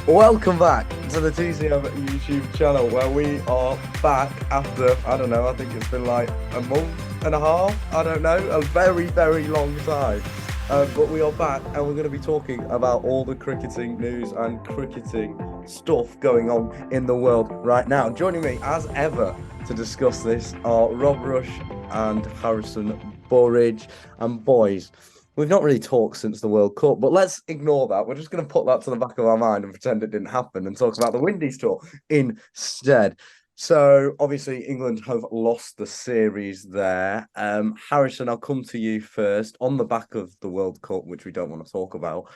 Welcome back to the TCM YouTube channel where we are back after, I don't know, I think it's been like a month and a half, I don't know, a very, very long time. But we are back and we're going to be talking about all the cricketing news and cricketing stuff going on in the world right now. Joining me as ever to discuss this are Rob Rush and Harrison Burridge. And boys, we've not really talked since the World Cup, but let's ignore that. We're just going to put that to the back of our mind and pretend it didn't happen and talk about the Windies tour instead. So obviously England have lost the series there. Harrison, I'll come to you first on the back of the World Cup, which we don't want to talk about.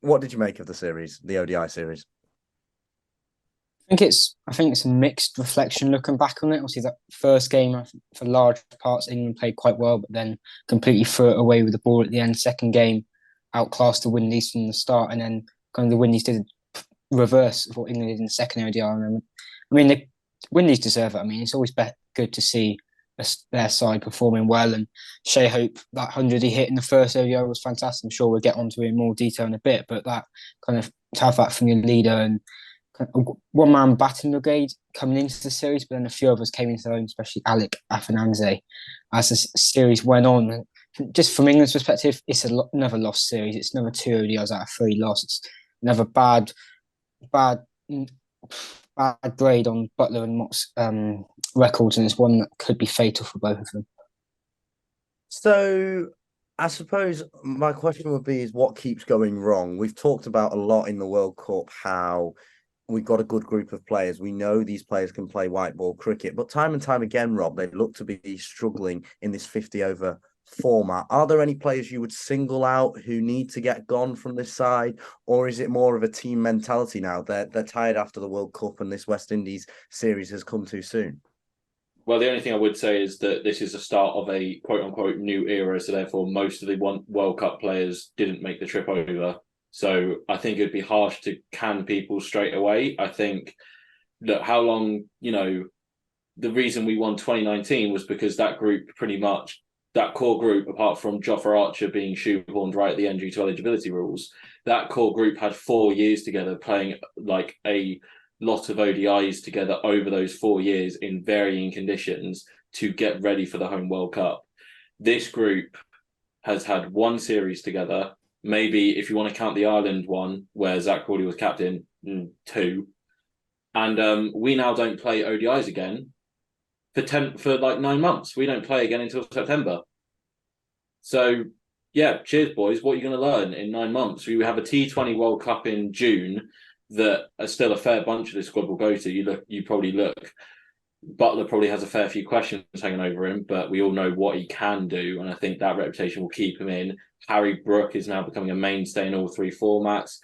What did you make of the series, the ODI series? I think it's a mixed reflection looking back on it. Obviously, that first game for large parts, England played quite well, but then completely threw it away with the ball at the end. Second game, outclassed the Windies from the start, and then kind of the Windies did reverse of what England did in the second ODI. The Windies deserve it. I mean, it's always good to see their side performing well. And Shea Hope, that 100 he hit in the first ODI was fantastic. I'm sure we'll get onto it in more detail in a bit, but that kind of to have that from your leader and one man batting brigade coming into the series, but then a few others came into their own, especially Alec Afananze, as the series went on. Just from England's perspective, it's another lost series. It's another two ODIs out of three lost. It's another bad, bad grade on Butler and Mott's records, and it's one that could be fatal for both of them. So I suppose my question would be is what keeps going wrong? We've talked about a lot in the World Cup how we've got a good group of players. We know these players can play white ball cricket, but time and time again, Rob, they look to be struggling in this 50 over format. Are there any players you would single out who need to get gone from this side, or is it more of a team mentality now? They're tired after the World Cup and this West Indies series has come too soon. Well, the only thing I would say is that this is the start of a quote unquote new era. So therefore, most of the World Cup players didn't make the trip over. So I think it'd be harsh to can people straight away. I think that how long, the reason we won 2019 was because that group pretty much, that core group, apart from Jofra Archer being shoehorned right at the end due to eligibility rules, that core group had 4 years together playing like a lot of ODIs together over those 4 years in varying conditions to get ready for the home World Cup. This group has had one series together. Maybe if you want to count the Ireland one, where Zach Crawley was captain, two. And we now don't play ODIs again for like 9 months. We don't play again until September. So, yeah, cheers, boys. What are you going to learn in 9 months? We have a T20 World Cup in June that still a fair bunch of this squad will go to. You probably look. Butler probably has a fair few questions hanging over him, but we all know what he can do, and I think that reputation will keep him in. Harry Brook is now becoming a mainstay in all three formats.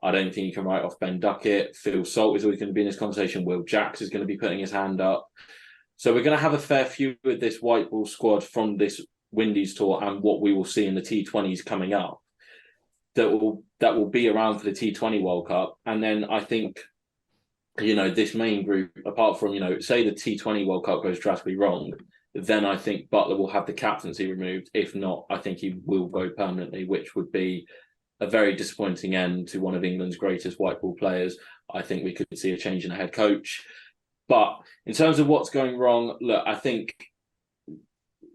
I don't think you can write off Ben Duckett. Phil Salt is always going to be in this conversation. Will Jacks is going to be putting his hand up. So we're going to have a fair few with this white ball squad from this Windies tour and what we will see in the T20s coming up that will be around for the T20 World Cup. And then I think, this main group, apart from, say the T20 World Cup goes drastically wrong, then I think Butler will have the captaincy removed. If not, I think he will go permanently, which would be a very disappointing end to one of England's greatest white ball players. I think we could see a change in the head coach. But in terms of what's going wrong, look, I think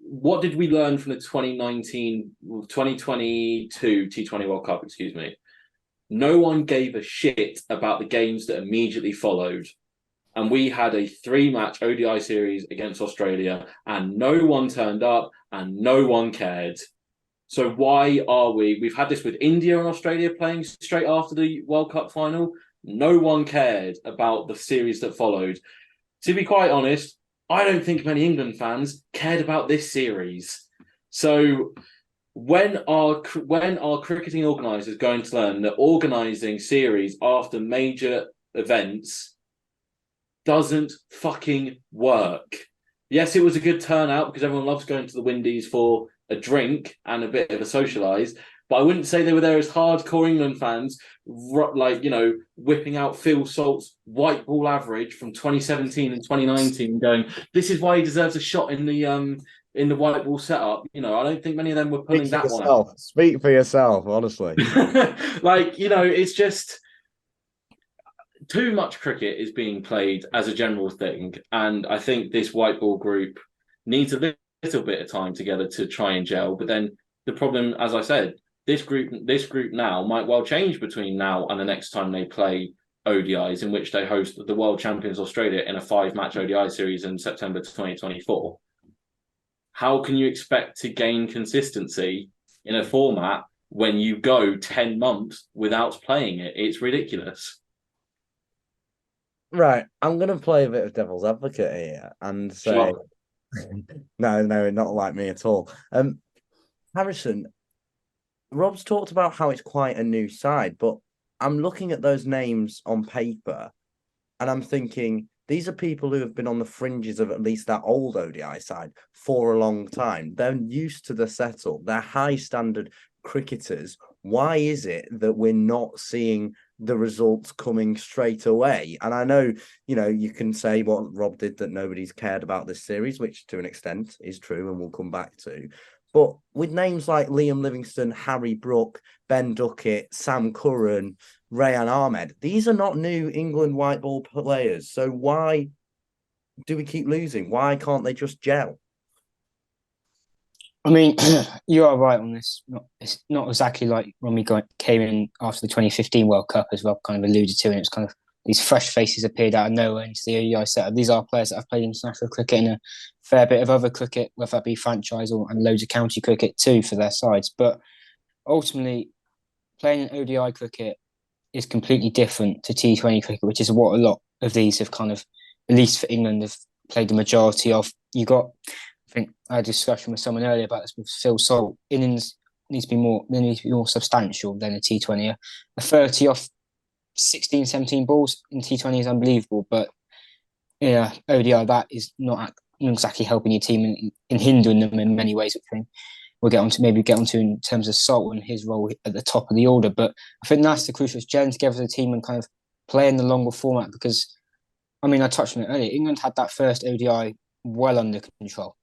what did we learn from the 2022 T20 World Cup, excuse me? No one gave a shit about the games that immediately followed. And we had a 3-match ODI series against Australia and no one turned up and no one cared. So why are we've had this with India and Australia playing straight after the World Cup final. No one cared about the series that followed. To be quite honest, I don't think many England fans cared about this series. So when are cricketing organisers going to learn that organising series after major events doesn't fucking work? Yes, it was a good turnout because everyone loves going to the Windies for a drink and a bit of a socialise. But I wouldn't say they were there as hardcore England fans, whipping out Phil Salt's white ball average from 2017 and 2019, going, "This is why he deserves a shot in the white ball setup." I don't think many of them were pulling that one out. Speak for yourself, honestly. It's just too much cricket is being played as a general thing, and I think this white ball group needs a little bit of time together to try and gel. But then the problem, as I said, this group now might well change between now and the next time they play ODIs, in which they host the world champions Australia in a 5-match ODI series in September 2024. How can you expect to gain consistency in a format when you go 10 months without playing it? It's ridiculous. Right, I'm going to play a bit of devil's advocate here and say, Sure. no, not like me at all. Harrison, Rob's talked about how it's quite a new side, but I'm looking at those names on paper and I'm thinking these are people who have been on the fringes of at least that old ODI side for a long time. They're used to the setup. They're high standard cricketers. Why is it that we're not seeing the results coming straight away? And I know, you can say what Rob did, that nobody's cared about this series, which to an extent is true and we'll come back to. But with names like Liam Livingstone, Harry Brook, Ben Duckett, Sam Curran, Rayan Ahmed, these are not new England white ball players. So why do we keep losing? Why can't they just gel? I mean, you are right on this. It's not exactly like when we came in after the 2015 World Cup, as Rob kind of alluded to, and it's kind of these fresh faces appeared out of nowhere into the ODI setup. These are players that have played international cricket and a fair bit of other cricket, whether that be franchise and loads of county cricket too for their sides. But ultimately, playing an ODI cricket is completely different to T20 cricket, which is what a lot of these have kind of, at least for England, have played the majority of. I think I had a discussion with someone earlier about this with Phil Salt. Innings needs to be more substantial than a T20. A 30 off 16, 17 balls in T20 is unbelievable, but yeah, ODI, that is not exactly helping your team in hindering them in many ways, which I think we'll get onto in terms of Salt and his role at the top of the order. But I think that's the crucial, is gelling together as a team and kind of playing the longer format, because, I mean, I touched on it earlier, England had that first ODI well under control.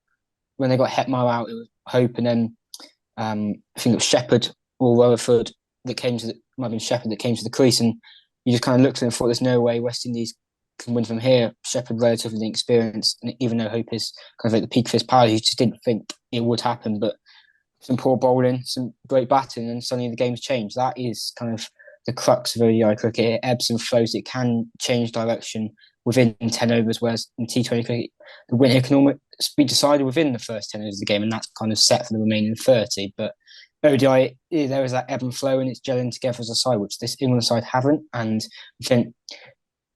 When they got Hetmar out, it was Hope, and then I think it was Shepherd or Rutherford that came to the crease, and you just kind of looked at it and thought, there's no way West Indies can win from here. Shepherd relatively inexperienced, and even though Hope is kind of at the peak of his power, you just didn't think it would happen. But some poor bowling, some great batting, and suddenly the game's changed. That is kind of the crux of ODI cricket. It ebbs and flows. It can change direction within 10 overs, whereas in T20 cricket, the winner can almost be decided within the first 10 overs of the game, and that's kind of set for the remaining 30. But ODI, there is that ebb and flow, and it's gelling together as a side, which this England side haven't. And I think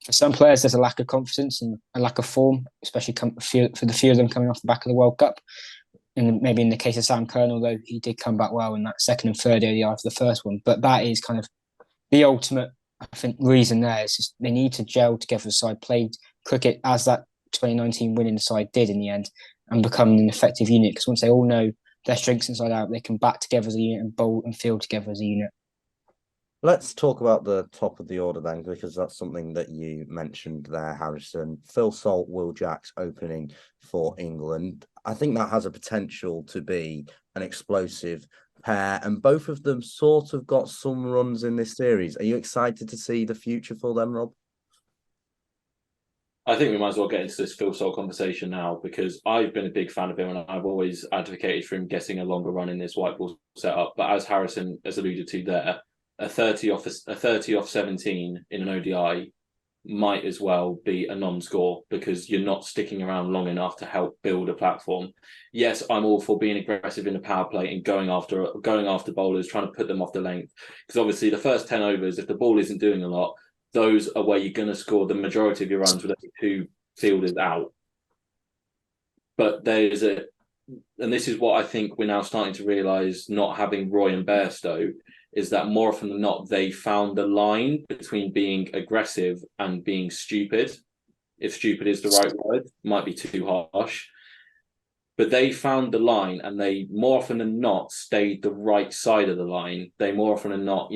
for some players, there's a lack of confidence and a lack of form, especially for the few of them coming off the back of the World Cup. And maybe in the case of Sam Curran, although he did come back well in that second and third ODI for the first one. But that is kind of the ultimate, I think, reason there. Is just they need to gel together as a side, play cricket as that 2019 winning side did in the end, and become an effective unit. Because once they all know their strengths inside out, they can bat together as a unit and bowl and field together as a unit. Let's talk about the top of the order then, because that's something that you mentioned there, Harrison. Phil Salt, Will Jacks opening for England. I think that has a potential to be an explosive pair, and both of them sort of got some runs in this series. Are you excited to see the future for them, Rob? I think we might as well get into this Phil Salt conversation now, because I've been a big fan of him and I've always advocated for him getting a longer run in this white ball setup. But as Harrison has alluded to there, a 30 off 17 in an ODI might as well be a non-score, because you're not sticking around long enough to help build a platform. Yes, I'm all for being aggressive in the power play and going after bowlers, trying to put them off the length, because obviously the first 10 overs, if the ball isn't doing a lot, those are where you're going to score the majority of your runs with only 2 fielders out. But and this is what I think we're now starting to realise, not having Roy and Bairstow, is that more often than not, they found the line between being aggressive and being stupid. If stupid is the right word, might be too harsh. But they found the line, and they more often than not stayed the right side of the line. They more often than not,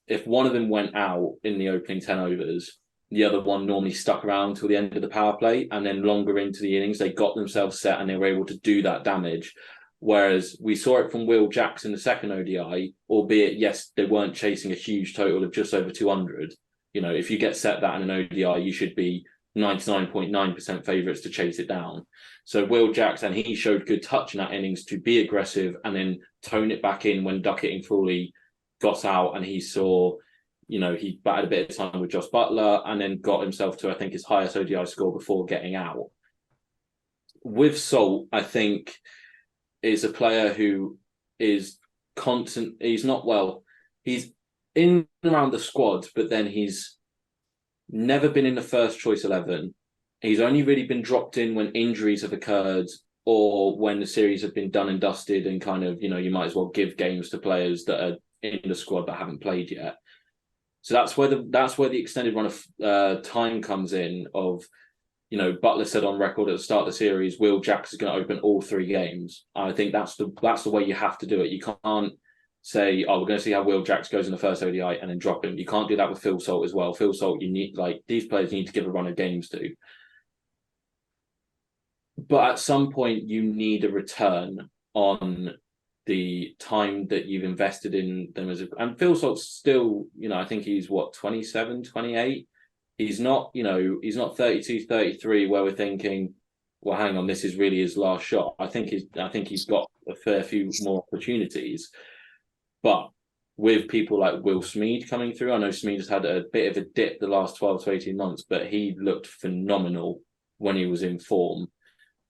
if one of them went out in the opening 10 overs, the other one normally stuck around till the end of the power play, and then longer into the innings, they got themselves set and they were able to do that damage. Whereas we saw it from Will Jacks in the second ODI, albeit, yes, they weren't chasing a huge total of just over 200, if you get set that in an ODI, you should be 99.9% favourites to chase it down. So Will Jackson, he showed good touch in that innings to be aggressive and then tone it back in when Duckett and Crawley got out, and he saw, he batted a bit of time with Josh Butler and then got himself to, I think, his highest ODI score before getting out. With Salt, I think, is a player who is constant. He's in and around the squad, but then he's never been in the first choice 11. He's only really been dropped in when injuries have occurred or when the series have been done and dusted and kind of, you might as well give games to players that are in the squad but haven't played yet. So that's where the extended run of time comes in of, Butler said on record at the start of the series, Will Jacks is going to open all 3 games. I think that's the way you have to do it. You can't say, we're going to see how Will Jacks goes in the first ODI and then drop him. You can't do that with Phil Salt as well. Phil Salt, these players need to give a run of games to. But at some point, you need a return on the time that you've invested in them and Phil Salt's still, I think he's 27, 28. He's not, he's not 32, 33 where we're thinking, well, hang on, this is really his last shot. I think he's got a fair few more opportunities. But with people like Will Smead coming through, I know Smead has had a bit of a dip the last 12 to 18 months, but he looked phenomenal when he was in form.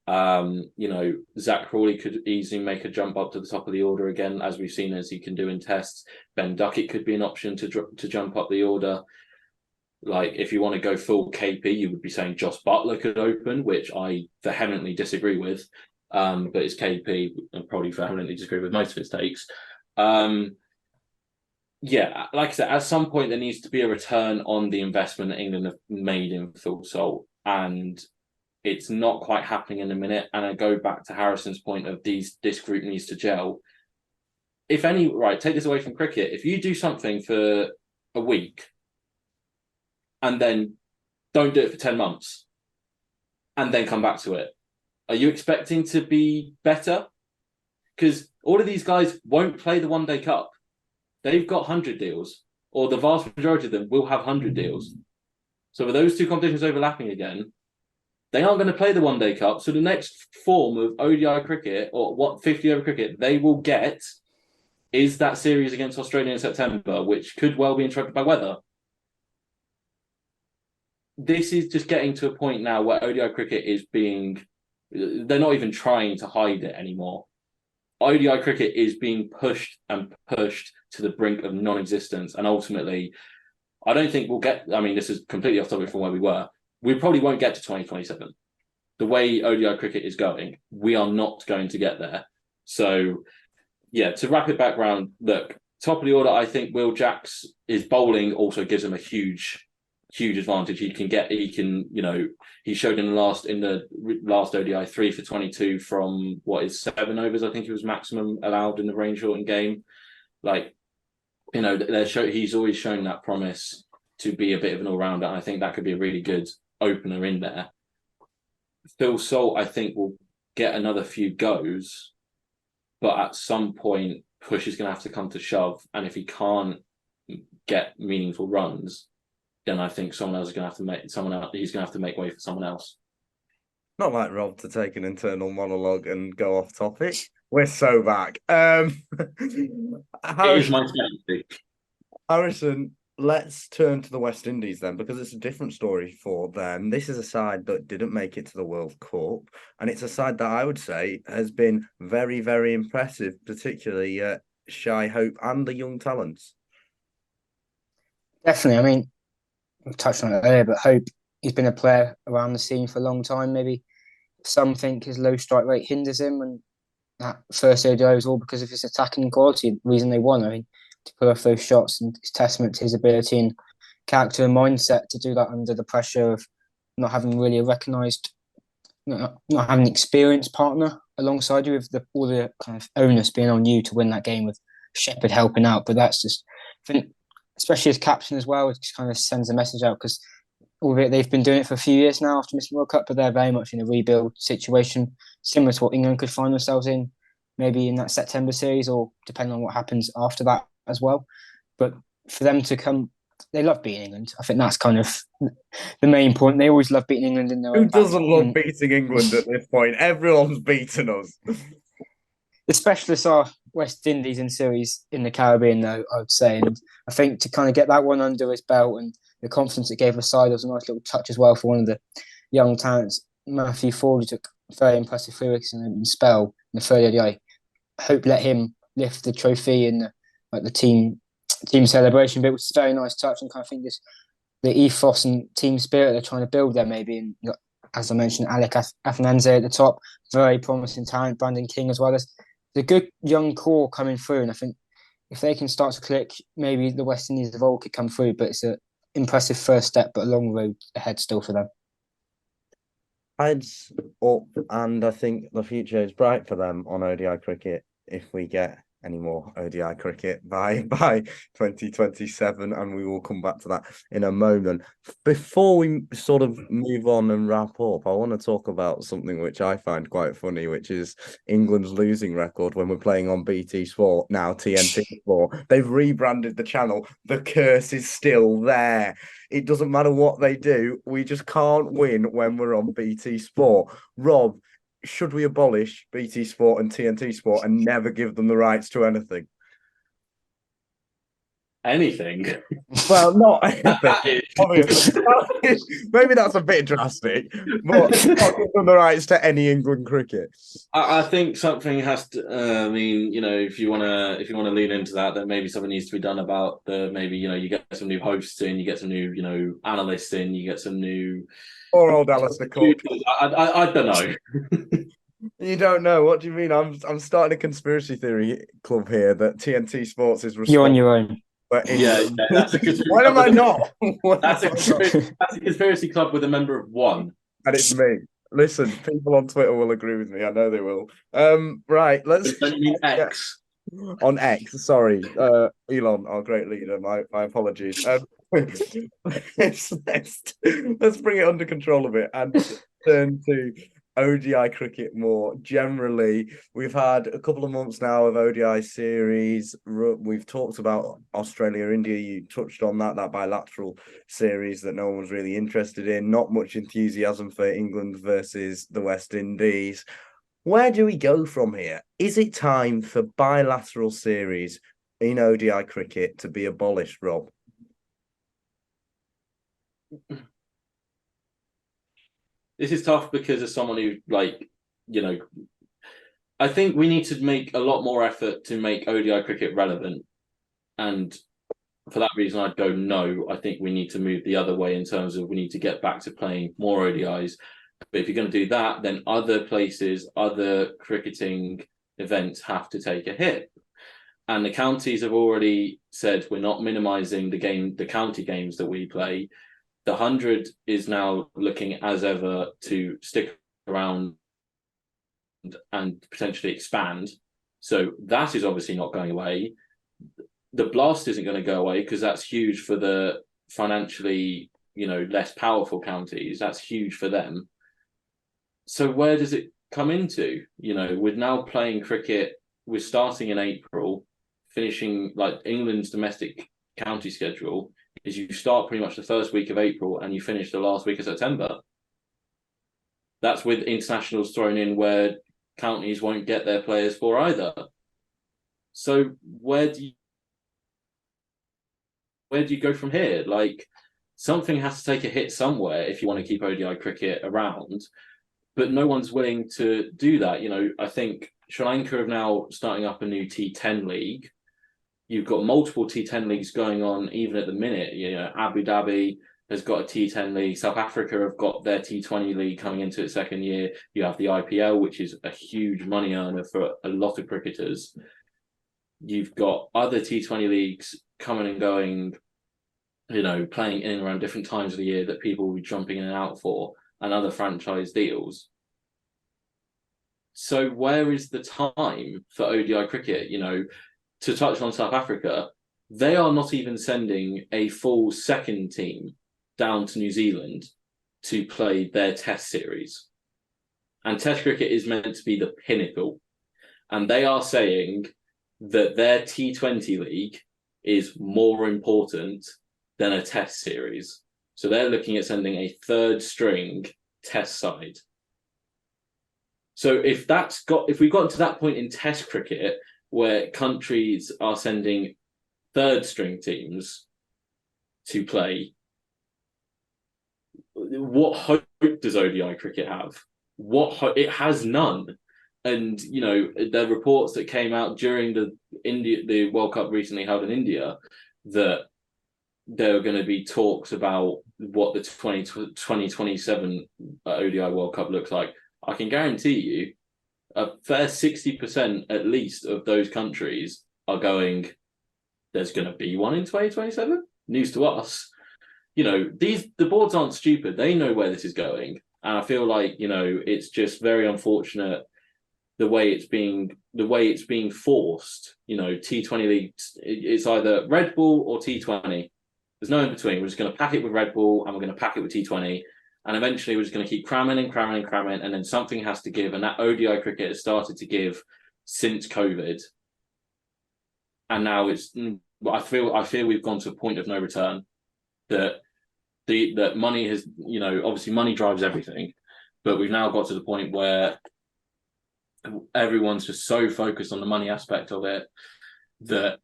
Zach Crawley could easily make a jump up to the top of the order again, as we've seen as he can do in tests. Ben Duckett could be an option to jump up the order. Like, if you want to go full KP, you would be saying Josh Butler could open, which I vehemently disagree with. But it's KP, and probably vehemently disagree with most of his takes. Like I said, at some point there needs to be a return on the investment that England have made in Phil Salt, and it's not quite happening in a minute. And I go back to Harrison's point of this group needs to gel. Take this away from cricket. If you do something for a week and then don't do it for 10 months and then come back to it, are you expecting to be better? Because all of these guys won't play the One Day Cup. They've got 100 deals, or the vast majority of them will have 100 deals. So with those two competitions overlapping again, they aren't going to play the One Day Cup. So the next form of ODI cricket, or 50 over cricket, they will get is that series against Australia in September, which could well be interrupted by weather. This is just getting to a point now where ODI cricket they're not even trying to hide it anymore. ODI cricket is being pushed and pushed to the brink of non-existence. And ultimately, I don't think we'll get, this is completely off topic from where we were. We probably won't get to 2027. The way ODI cricket is going, we are not going to get there. So, to wrap it back round, look, top of the order, I think Will Jacks, his bowling also gives him a huge advantage. He showed in the last ODI 3 for 22 from 7 overs. I think it was maximum allowed in the rain shortened game. He's always shown that promise to be a bit of an all-rounder. And I think that could be a really good opener in there. Phil Salt, I think, will get another few goes, but at some point, push is going to have to come to shove. And if he can't get meaningful runs, then I think someone else is going to have to make he's going to have to make way for someone else. Not like Rob to take an internal monologue and go off topic. We're so back. Harrison, let's turn to the West Indies then, because it's a different story for them. This is a side that didn't make it to the World Cup, and it's a side that I would say has been very, very impressive, particularly Shai Hope and the young talents. Definitely. We've touched on it earlier, but Hope, he's been a player around the scene for a long time. Maybe some think his low strike rate hinders him, and that first ODI was all because of his attacking quality, the reason they won. To pull off those shots, and it's testament to his ability and character and mindset to do that under the pressure of not having really a recognised, not having an experienced partner alongside you, with all the kind of onus being on you to win that game with Shepherd helping out. But that's just, I think, especially as captain as well, it just kind of sends a message out, because albeit they've been doing it for a few years now after missing the World Cup, but they're very much in a rebuild situation, similar to what England could find themselves in, maybe in that September series, or depending on what happens after that as well. But for them to come they love beating England. I think that's kind of the main point. They always love beating England in their Who own doesn't battle. love beating England at this point? Everyone's beaten us. The specialists are West Indies in series in the Caribbean, though, I would say. And I think to kind of get that one under his belt and the confidence it gave the side was a nice little touch as well for one of the young talents. Matthew Ford, who took a very impressive 3 weeks in a spell in the third ODI. I hope let him lift the trophy in the team celebration bit, which is a very nice touch. And kind of think the ethos and team spirit they're trying to build there, maybe. And as I mentioned, Alec Afananze at the top, very promising talent. Brandon King as well. There's a good young core coming through, and I think if they can start to click, maybe the West Indies of old could come through. But it's an impressive first step, but a long road ahead still for them. Heads up, and I think the future is bright for them on ODI cricket if we get any more ODI cricket by 2027, and we will come back to that in a moment. Before we sort of move on and wrap up, I want to talk about something which I find quite funny, which is England's losing record when we're playing on BT Sport, now TNT Sport. They've rebranded the channel. The curse is still there. It doesn't matter what they do. We just can't win when we're on BT Sport. Rob, should we abolish BT Sport and TNT Sport and never give them the rights to anything? Anything? Well, not anything, obviously. Maybe that's a bit drastic, but not give them the rights to any England cricket. I think something has to. I mean, if you wanna lean into that, then maybe something needs to be done about maybe you get some new hosts in, you get some new analysts in, you get some new. Poor old Alistair Cook. I don't know. You don't know. What do you mean? I'm starting a conspiracy theory club here that TNT Sports is responsible. You're on your own. Yeah, that's a conspiracy. Why am I not? That's a conspiracy club with a member of one. And it's me. Listen, people on Twitter will agree with me. I know they will. Right, let's. Don't you mean X? On X, sorry, Elon, our great leader. My apologies. Let's bring it under control a bit and turn to ODI cricket more generally. We've had a couple of months now of ODI series. We've talked about Australia, India. You touched on that bilateral series that no one was really interested in. Not much enthusiasm for England versus the West Indies. Where do we go from here? Is it time for bilateral series in ODI cricket to be abolished, Rob? This is tough because as someone who, I think we need to make a lot more effort to make ODI cricket relevant. And for that reason, I'd go no. I think we need to move the other way in terms of we need to get back to playing more ODIs. But if you're going to do that, then other places, other cricketing events have to take a hit. And the counties have already said we're not minimising the county games that we play. The 100 is now looking as ever to stick around and potentially expand. So that is obviously not going away. The blast isn't going to go away because that's huge for the financially, less powerful counties. That's huge for them. So where does it come into? We're now playing cricket. We're starting in April, finishing England's domestic county schedule is you start pretty much the first week of April and you finish the last week of September. That's with internationals thrown in where counties won't get their players for either. So where do you go from here? Something has to take a hit somewhere if you want to keep ODI cricket around. But no one's willing to do that. I think Sri Lanka are now starting up a new T10 league. You've got multiple T10 leagues going on even at the minute. Abu Dhabi has got a T10 league. South Africa have got their T20 league coming into its second year. You have the IPL, which is a huge money earner for a lot of cricketers. You've got other T20 leagues coming and going, playing in and around different times of the year that people will be jumping in and out for, and other franchise deals. So where is the time for ODI cricket? To touch on South Africa, they are not even sending a full second team down to New Zealand to play their test series. And test cricket is meant to be the pinnacle. And they are saying that their T20 league is more important than a test series. So they're looking at sending a third string test side. So if we've gotten to that point in test cricket where countries are sending third string teams to play, what hope does ODI cricket have? It has none. And the reports that came out during the World Cup recently held in India, that there are going to be talks about what the 2027 ODI World Cup looks like. I can guarantee you a fair 60% at least of those countries are going, there's going to be one in 2027? News to us. The boards aren't stupid. They know where this is going. And I feel like, it's just very unfortunate the way it's being forced. T20 leagues, it's either Red Bull or T20. There's no in between. We're just going to pack it with Red Bull and we're going to pack it with T20. And eventually we're just going to keep cramming. And then something has to give. And that ODI cricket has started to give since COVID. And now I feel we've gone to a point of no return. That money has, obviously money drives everything. But we've now got to the point where everyone's just so focused on the money aspect of it that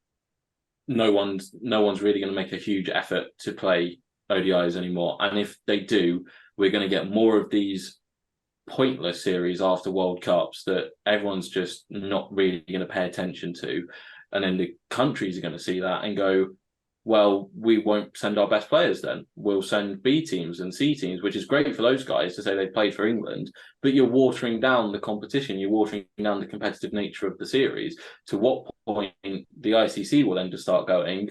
no one's really going to make a huge effort to play ODIs anymore. And if they do, we're going to get more of these pointless series after World Cups that everyone's just not really going to pay attention to. And then the countries are going to see that and go, well, we won't send our best players then. We'll send B teams and C teams, which is great for those guys to say they played for England, but you're watering down the competition, you're watering down the competitive nature of the series. To what point the ICC will then just start going,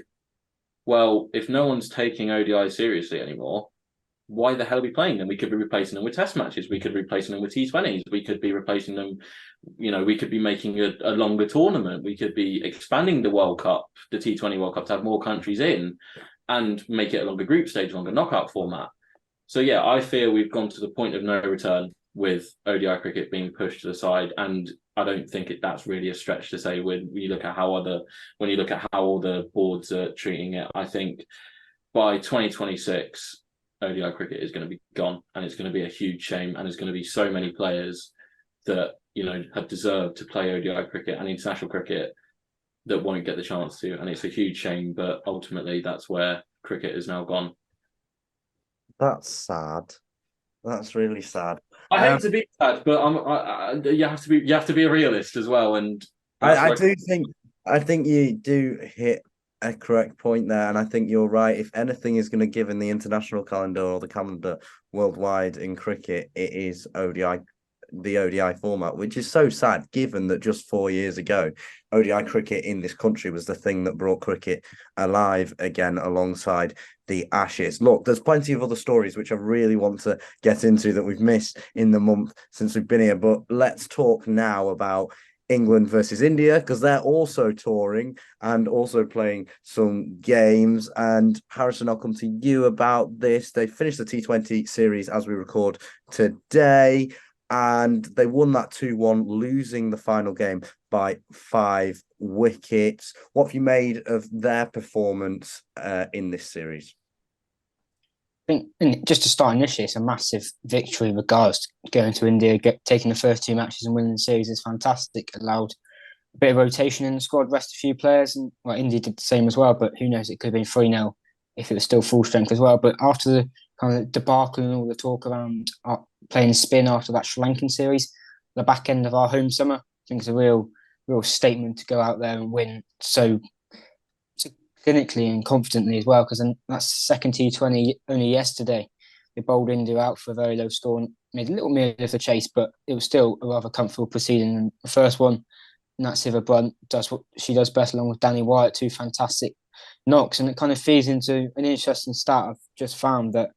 well, if no one's taking ODI seriously anymore, why the hell are we playing them? We could be replacing them with test matches. We could be replacing them with T20s. We could be replacing them, we could be making a longer tournament. We could be expanding the World Cup, the T20 World Cup, to have more countries in and make it a longer group stage, longer knockout format. So, yeah, I fear we've gone to the point of no return with ODI cricket being pushed to the side. And I don't think that's really a stretch to say when you look at how all the boards are treating it. I think by 2026, ODI cricket is going to be gone, and it's going to be a huge shame. And there's going to be so many players that have deserved to play ODI cricket and international cricket that won't get the chance to, and it's a huge shame. But ultimately, that's where cricket is now gone. That's sad. That's really sad. I hate to be sad, but you have to be a realist as well. And I think you do hit a correct point there, and I think you're right. If anything is going to give in the international calendar or the calendar worldwide in cricket, it is ODI, the ODI format, which is so sad given that just 4 years ago, ODI cricket in this country was the thing that brought cricket alive again alongside the Ashes. Look, there's plenty of other stories which I really want to get into that we've missed in the month since we've been here, but let's talk now about England versus India, because they're also touring and also playing some games. And Harrison, I'll come to you about this. They finished the T20 series as we record today, and they won that 2-1, losing the final game by 5 wickets. What have you made of their performance in this series? I think just to start initially, it's a massive victory regardless. Going to India, taking the first 2 matches and winning the series is fantastic. It allowed a bit of rotation in the squad, rest a few players, and India did the same as well, but who knows, it could have been 3-0 if it was still full strength as well. But after the kind of debacle and all the talk around playing spin after that Sri Lankan series, the back end of our home summer, I think it's a real statement to go out there and win so clinically and confidently as well, because that's second T20 only yesterday. They bowled India out for a very low score and made a little meal of the chase, but it was still a rather comfortable proceeding. And the first one, Nat Siva Brunt does what she does best along with Danny Wyatt, 2 fantastic knocks, and it kind of feeds into an interesting stat I've just found, that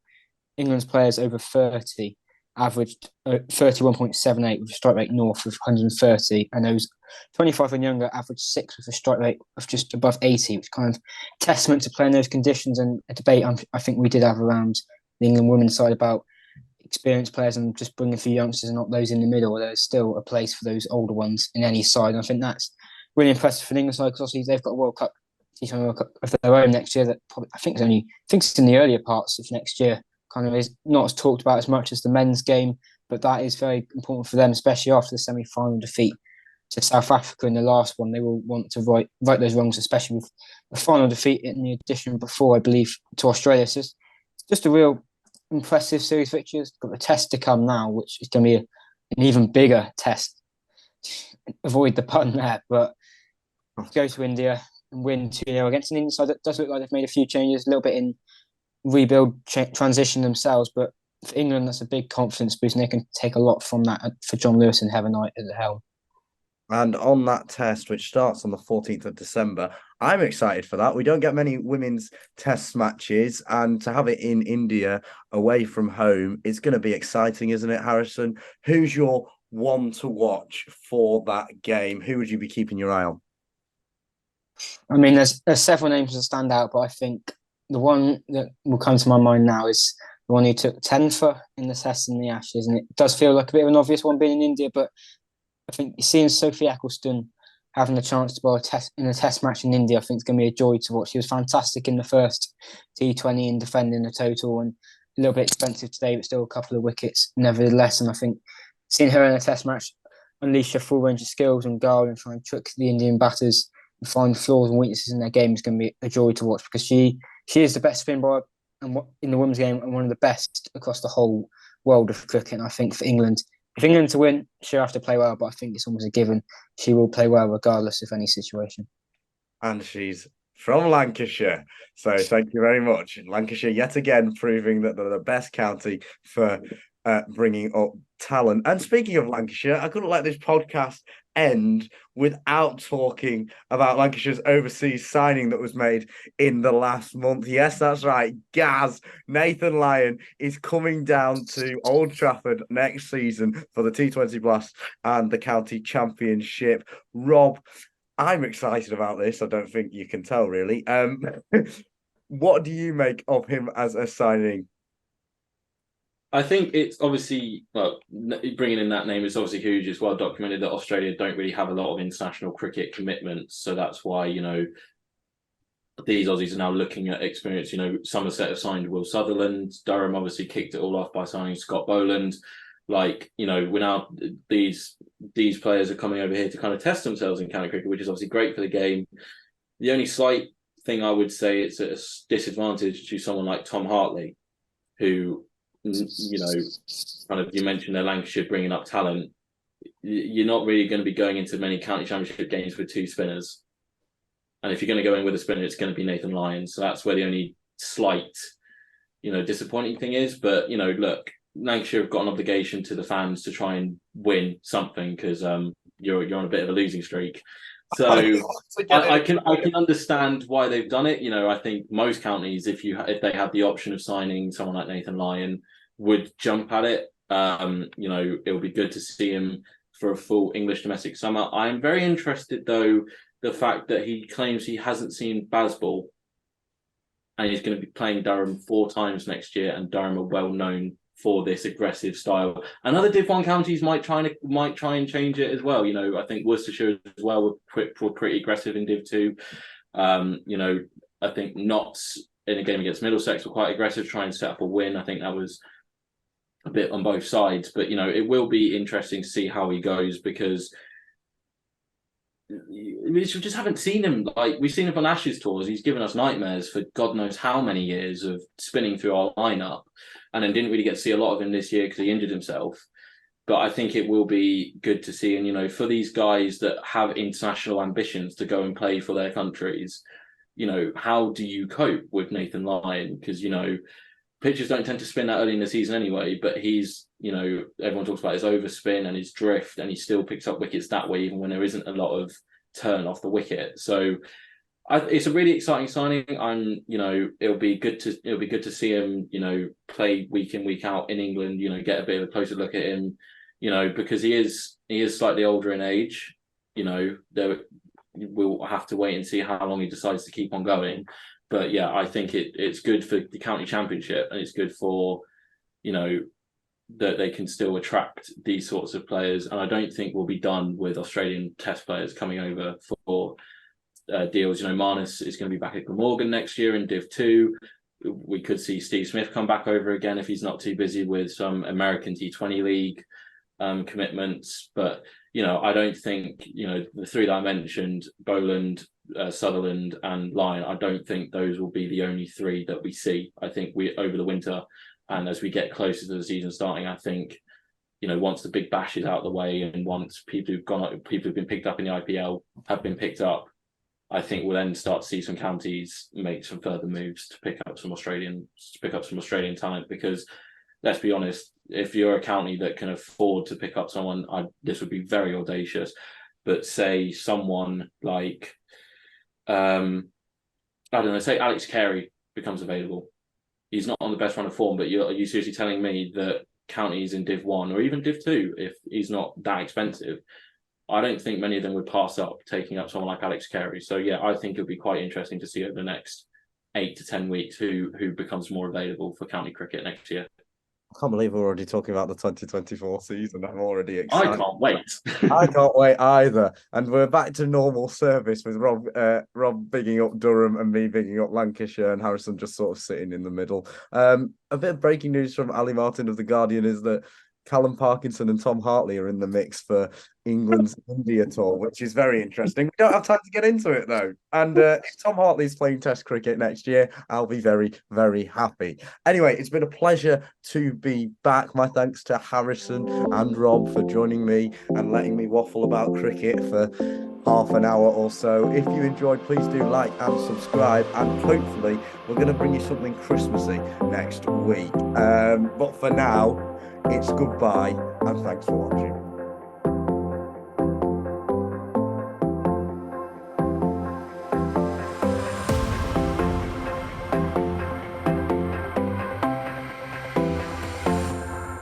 England's players over 30 averaged 31.78 with a strike rate north of 130, and those 25 and younger averaged 6 with a strike rate of just above 80, which kind of testament to playing those conditions. And a debate I think we did have around the England women's side about experienced players and just bringing a few youngsters and not those in the middle. There's still a place for those older ones in any side, and I think that's really impressive for the England side, because obviously they've got a World Cup T20 World Cup of their own next year. That probably, I think it's in the earlier parts of next year. Kind of is not as talked about as much as the men's game, but that is very important for them, especially after the semi-final defeat to South Africa in the last one. They will want to right those wrongs, especially with the final defeat in the edition before, I believe, to Australia. So it's just a real impressive series victory. It's got the test to come now, which is going to be an even bigger test. Avoid the pun there, but go to India and win 2-0 against an Indian side that does look like they've made a few changes, a little bit in rebuild transition themselves, but for England that's a big confidence boost and they can take a lot from that for John Lewis and Heather Knight at the helm. And on that test, which starts on the 14th of December, I'm excited for that. We don't get many women's test matches, and to have it in India away from home, it's going to be exciting, isn't it, Harrison? Who's your one to watch for that game? Who would you be keeping your eye on? I mean, there's several names that stand out, but I think the one that will come to my mind now is the one who took 10 for in the Test and the Ashes, and it does feel like a bit of an obvious one being in India, but I think seeing Sophie Ecclestone having the chance to bowl in a Test match in India, I think it's going to be a joy to watch. She was fantastic in the first T20 in defending the total, and a little bit expensive today, but still a couple of wickets nevertheless. And I think seeing her in a Test match unleash her full range of skills and guard and try and trick the Indian batters and find flaws and weaknesses in their game is going to be a joy to watch, because she is the best spin bowler in the women's game and one of the best across the whole world of cricket. And I think for England, if England to win, she'll have to play well, but I think it's almost a given. She will play well regardless of any situation. And she's from Lancashire. So thank you very much. Lancashire, yet again, proving that they're the best county for bringing up talent. And speaking of Lancashire, I couldn't let this podcast end without talking about Lancashire's overseas signing that was made in the last month. Yes, that's right. Gaz, Nathan Lyon, is coming down to Old Trafford next season for the T20 Blast and the County Championship. Rob, I'm excited about this. I don't think you can tell, really. What do you make of him as a signing? I think it's obviously, bringing in that name is obviously huge. It's well documented that Australia don't really have a lot of international cricket commitments. So that's why, these Aussies are now looking at experience. Somerset have signed Will Sutherland. Durham obviously kicked it all off by signing Scott Boland. We're now, these players are coming over here to kind of test themselves in county cricket, which is obviously great for the game. The only slight thing I would say it's a disadvantage to someone like Tom Hartley, who, you mentioned their Lancashire bringing up talent. You're not really going to be going into many county championship games with two spinners. And if you're going to go in with a spinner, it's going to be Nathan Lyon. So that's where the only slight, disappointing thing is. But, look, Lancashire have got an obligation to the fans to try and win something, because you're on a bit of a losing streak. So I can understand why they've done it. I think most counties, if they had the option of signing someone like Nathan Lyon, would jump at it. It would be good to see him for a full English domestic summer. I'm very interested, though, the fact that he claims he hasn't seen Bazball, and he's going to be playing Durham 4 times next year, and Durham are well known for this aggressive style. And other Div 1 counties might try and change it as well. I think Worcestershire as well were pretty aggressive in Div 2. I think Notts in a game against Middlesex were quite aggressive, trying to set up a win. I think that was a bit on both sides. But, it will be interesting to see how he goes, because we just haven't seen him. We've seen him on Ashes tours. He's given us nightmares for God knows how many years of spinning through our lineup, and then didn't really get to see a lot of him this year because he injured himself. But I think it will be good to see. And, for these guys that have international ambitions to go and play for their countries, how do you cope with Nathan Lyon? Because, pitchers don't tend to spin that early in the season anyway, but he's, everyone talks about his overspin and his drift, and he still picks up wickets that way, even when there isn't a lot of turn off the wicket. So it's a really exciting signing. It'll be good to see him, play week in, week out in England, get a bit of a closer look at him, because he is slightly older in age. We'll have to wait and see how long he decides to keep on going. But yeah, I think it's good for the county championship, and it's good for, that they can still attract these sorts of players. And I don't think we'll be done with Australian Test players coming over for deals. You know, Marnus is going to be back at Glamorgan next year in Div 2. We could see Steve Smith come back over again if he's not too busy with some American T20 League commitments. But, you know, I don't think, you know, the three that I mentioned, Boland, Sutherland and Lyon, I don't think those will be the only three that we see. I think we over the winter and as we get closer to the season starting, I think, you know, once the big bash is out of the way and once people who've been picked up in the IPL have been picked up, I think we'll then start to see some counties make some further moves to pick up some Australian talent. Because let's be honest, if you're a county that can afford to pick up someone, this would be very audacious. But say someone like, I don't know, say Alex Carey becomes available. He's not on the best run of form, but are you seriously telling me that counties in Div 1 or even Div 2, if he's not that expensive, I don't think many of them would pass up taking up someone like Alex Carey. So yeah, I think it'll be quite interesting to see over the next 8 to 10 weeks who becomes more available for county cricket next year. I can't believe we're already talking about the 2024 season. I'm already excited. I can't wait. I can't wait either. And we're back to normal service with Rob bigging up Durham and me bigging up Lancashire and Harrison just sort of sitting in the middle. A bit of breaking news from Ali Martin of The Guardian is that Callum Parkinson and Tom Hartley are in the mix for England's India tour, which is very interesting. We don't have time to get into it, though. And if Tom Hartley's playing Test cricket next year, I'll be very, very happy. Anyway, it's been a pleasure to be back. My thanks to Harrison and Rob for joining me and letting me waffle about cricket for half an hour or so. If you enjoyed, please do like and subscribe, and hopefully we're going to bring you something Christmassy next week. But for now, it's goodbye and thanks for watching.